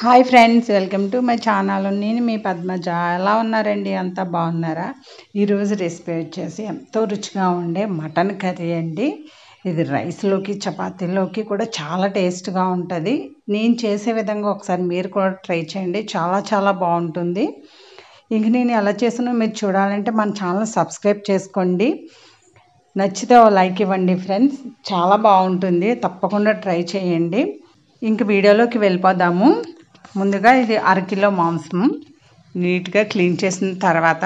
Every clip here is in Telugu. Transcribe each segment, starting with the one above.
Hi friends, welcome to my channel. నేను మీ పద్మజ. ఎలా ఉన్నారండి? అంతా బాగున్నారా? ఈరోజు రెసిపీ వచ్చేసి ఎంతో రుచిగా ఉండే మటన్ కర్రీ అండి. ఇది రైస్లోకి చపాతీలోకి కూడా చాలా టేస్ట్గా ఉంటుంది. నేను చేసే విధంగా ఒకసారి మీరు కూడా ట్రై చేయండి. చాలా చాలా బాగుంటుంది. ఇంక నేను ఎలా చేసానో మీరు చూడాలంటే మన ఛానల్ సబ్స్క్రైబ్ చేసుకోండి. నచ్చితే ఓ లైక్ ఇవ్వండి ఫ్రెండ్స్. చాలా బాగుంటుంది, తప్పకుండా ట్రై చేయండి. ఇంక వీడియోలోకి వెళ్ళిపోదాము. ముందుగా ఇది అరకిలో మాంసం నీట్గా క్లీన్ చేసిన తర్వాత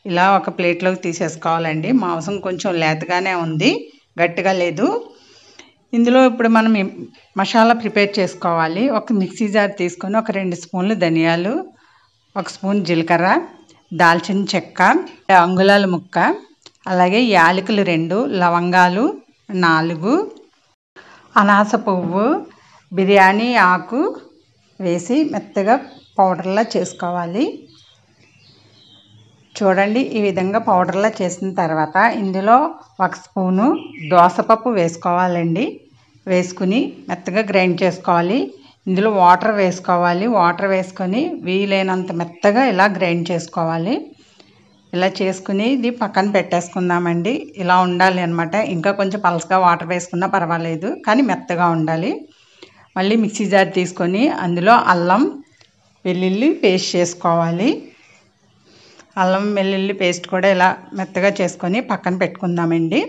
ఇలా ఒక ప్లేట్లోకి తీసేసుకోవాలండి. మాంసం కొంచెం లేతగానే ఉంది, గట్టిగా లేదు. ఇందులో ఇప్పుడు మనం మసాలా ప్రిపేర్ చేసుకోవాలి. ఒక మిక్సీ జార్ తీసుకొని ఒక 2 స్పూన్లు ధనియాలు, 1 స్పూన్ జీలకర్ర, దాల్చిన చెక్క, అంగుళాల ముక్క, అలాగే యాలకులు 2, లవంగాలు 4, అనాస పువ్వు, బిర్యానీ ఆకు వేసి మెత్తగా పౌడర్లా చేసుకోవాలి. చూడండి, ఈ విధంగా పౌడర్లా చేసిన తర్వాత ఇందులో 1 స్పూను దోసపప్పు వేసుకోవాలండి. వేసుకుని మెత్తగా గ్రైండ్ చేసుకోవాలి. ఇందులో వాటర్ వేసుకోవాలి. వాటర్ వేసుకొని వీలైనంత మెత్తగా ఇలా గ్రైండ్ చేసుకోవాలి. ఇలా చేసుకుని ఇది పక్కన పెట్టేసుకుందామండి. ఇలా ఉండాలి అన్నమాట. ఇంకా కొంచెం పలసగా వాటర్ వేసుకున్నా పర్వాలేదు, కానీ మెత్తగా ఉండాలి. మళ్ళీ మిక్సీ జార్ తీసుకొని అందులో అల్లం వెల్లుల్లి పేస్ట్ చేసుకోవాలి. అల్లం వెల్లుల్లి పేస్ట్ కూడా ఇలా మెత్తగా చేసుకొని పక్కన పెట్టుకుందామండి.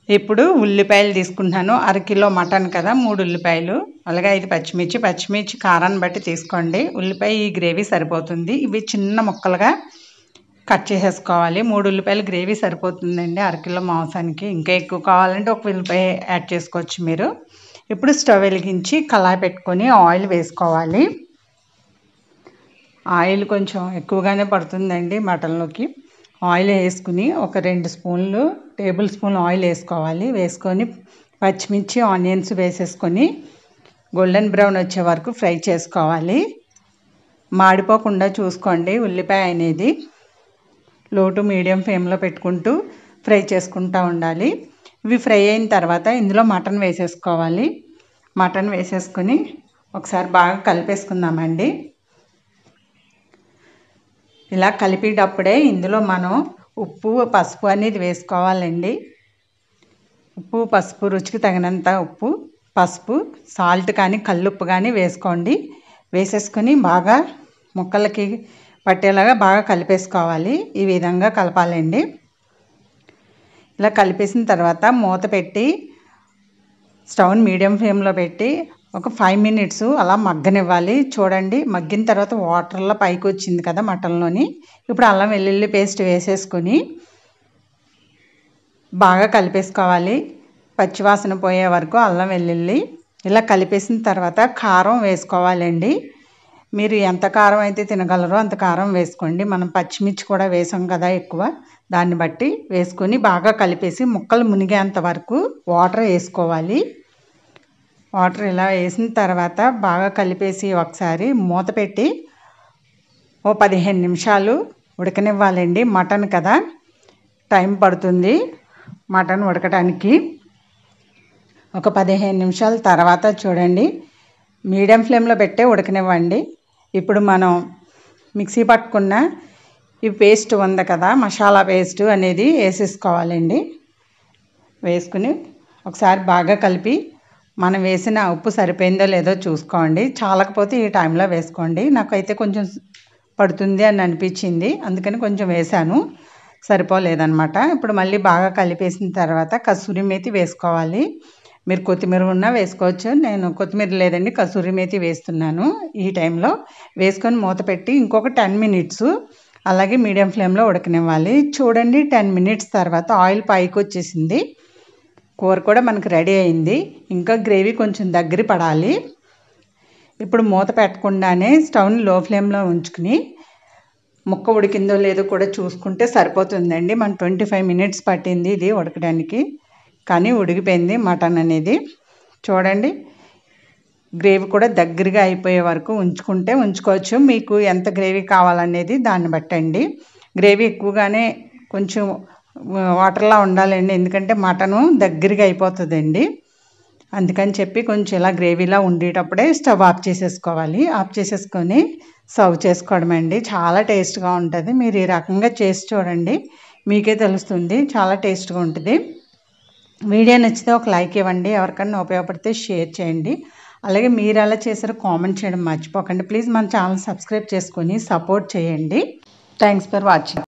ఇప్పుడు ఉల్లిపాయలు తీసుకుంటున్నాను. అరకిలో మటన్ కదా, 3 ఉల్లిపాయలు, అలాగే 5 పచ్చిమిర్చి కారాన్ని బట్టి తీసుకోండి. ఉల్లిపాయ ఈ గ్రేవీ సరిపోతుంది. ఇవి చిన్న ముక్కలుగా కట్ చేసేసుకోవాలి. 3 ఉల్లిపాయలు గ్రేవీ సరిపోతుందండి అరకిలో మాంసానికి. ఇంకా ఎక్కువ కావాలంటే 1 ఉల్లిపాయ యాడ్ చేసుకోవచ్చు మీరు. ఇప్పుడు స్టవ్ వెలిగించి కళాయి పెట్టుకొని ఆయిల్ వేసుకోవాలి. ఆయిల్ కొంచెం ఎక్కువగానే పడుతుందండి మటన్లోకి. ఆయిల్ వేసుకుని ఒక 2 టేబుల్ స్పూన్లు ఆయిల్ వేసుకోవాలి. వేసుకొని పచ్చిమిర్చి, ఆనియన్స్ వేసేసుకొని గోల్డెన్ బ్రౌన్ వచ్చే వరకు ఫ్రై చేసుకోవాలి. మాడిపోకుండా చూసుకోండి. ఉల్లిపాయ అనేది లో టు మీడియం ఫ్లేమ్లో పెట్టుకుంటూ ఫ్రై చేసుకుంటూ ఉండాలి. ఇవి ఫ్రై అయిన తర్వాత ఇందులో మటన్ వేసేసుకోవాలి. మటన్ వేసేసుకొని ఒకసారి బాగా కలిపేసుకుందామండి. ఇలా కలిపేటప్పుడే ఇందులో మనం ఉప్పు, పసుపు అనేది వేసుకోవాలండి. ఉప్పు, పసుపు, రుచికి తగినంత ఉప్పు, పసుపు, సాల్ట్ కానీ కల్లుప్పు కానీ వేసుకోండి. వేసేసుకొని బాగా ముక్కలకి పట్టేలాగా బాగా కలిపేసుకోవాలి. ఈ విధంగా కలపాలండి. ఇలా కలిపేసిన తర్వాత మూత పెట్టి స్టవ్ని మీడియం ఫ్లేమ్లో పెట్టి ఒక 5 మినిట్స్ అలా మగ్గనివ్వాలి. చూడండి, మగ్గిన తర్వాత వాటర్లో పైకి వచ్చింది కదా మటన్లోని. ఇప్పుడు అల్లం వెల్లుల్లి పేస్ట్ వేసేసుకొని బాగా కలిపేసుకోవాలి. పచ్చివాసన పోయే వరకు అల్లం వెల్లుల్లి ఇలా కలిపేసిన తర్వాత కారం వేసుకోవాలండి. మీరు ఎంత కారం అయితే తినగలరో అంత కారం వేసుకోండి. మనం పచ్చిమిర్చి కూడా వేసాం కదా ఎక్కువ, దాన్ని బట్టి వేసుకొని బాగా కలిపేసి ముక్కలు మునిగేంత వరకు వాటర్ వేసుకోవాలి. వాటర్ ఇలా వేసిన తర్వాత బాగా కలిపేసి ఒకసారి మూత పెట్టి ఓ 15 నిమిషాలు ఉడకనివ్వాలండి. మటన్ కదా, టైం పడుతుంది మటన్ ఉడకడానికి. ఒక 15 నిమిషాల తర్వాత చూడండి, మీడియం ఫ్లేమ్లో పెట్టే ఉడకనివ్వండి. ఇప్పుడు మనం మిక్సీ పట్టుకున్న ఈ పేస్ట్ ఉంది కదా, మసాలా పేస్ట్ అనేది వేసేసుకోవాలండి. వేసుకుని ఒకసారి బాగా కలిపి మనం వేసిన ఉప్పు సరిపోయిందో లేదో చూసుకోండి. చాలకపోతే ఈ టైంలో వేసుకోండి. నాకైతే కొంచెం పడుతుంది అని అనిపించింది, అందుకని కొంచెం వేసాను, సరిపోలేదన్నమాట. ఇప్పుడు మళ్ళీ బాగా కలిపేసిన తర్వాత కసూరి మేతి వేసుకోవాలి. మీరు కొత్తిమీర ఉన్నా వేసుకోవచ్చు. నేను కొత్తిమీర లేదండి, కసూరి మేతి వేస్తున్నాను. ఈ టైంలో వేసుకొని మూత పెట్టి ఇంకొక 10 మినిట్స్ అలాగే మీడియం ఫ్లేమ్లో ఉడకనివ్వాలి. చూడండి, 10 మినిట్స్ తర్వాత ఆయిల్ పైకి వచ్చేసింది. కూర కూడా మనకు రెడీ అయింది. ఇంకా గ్రేవీ కొంచెం దగ్గర పడాలి. ఇప్పుడు మూత పెట్టకుండానే స్టవ్ని లో ఫ్లేమ్లో ఉంచుకుని ముక్క ఉడికిందో లేదో కూడా చూసుకుంటే సరిపోతుందండి. మన 25 మినిట్స్ పట్టింది ఇది ఉడకడానికి, కానీ ఉడికిపోయింది మటన్ అనేది. చూడండి, గ్రేవీ కూడా దగ్గరగా అయిపోయే వరకు ఉంచుకోవచ్చు. మీకు ఎంత గ్రేవీ కావాలనేది దాన్ని బట్టండి. గ్రేవీ ఎక్కువగానే కొంచెం వాటర్లా ఉండాలండి, ఎందుకంటే మటను దగ్గరగా అయిపోతుందండి. అందుకని చెప్పి కొంచెం ఇలా గ్రేవీలా ఉండేటప్పుడే స్టవ్ ఆఫ్ చేసేసుకోవాలి. ఆఫ్ చేసేసుకొని సర్వ్ చేసుకోవడం అండి. చాలా టేస్ట్గా ఉంటుంది. మీరు ఈ రకంగా చేసి చూడండి, మీకే తెలుస్తుంది, చాలా టేస్ట్గా ఉంటుంది. వీడియో నచ్చితే ఒక లైక్ ఇవ్వండి, ఎవరికన్నా ఉపయోగపడితే షేర్ చేయండి. అలాగే మీరు ఎలా చేశారో కామెంట్ చేయడం మర్చిపోకండి. ప్లీజ్ మన ఛానల్ సబ్స్క్రైబ్ చేసుకొని సపోర్ట్ చేయండి. Thanks for watching.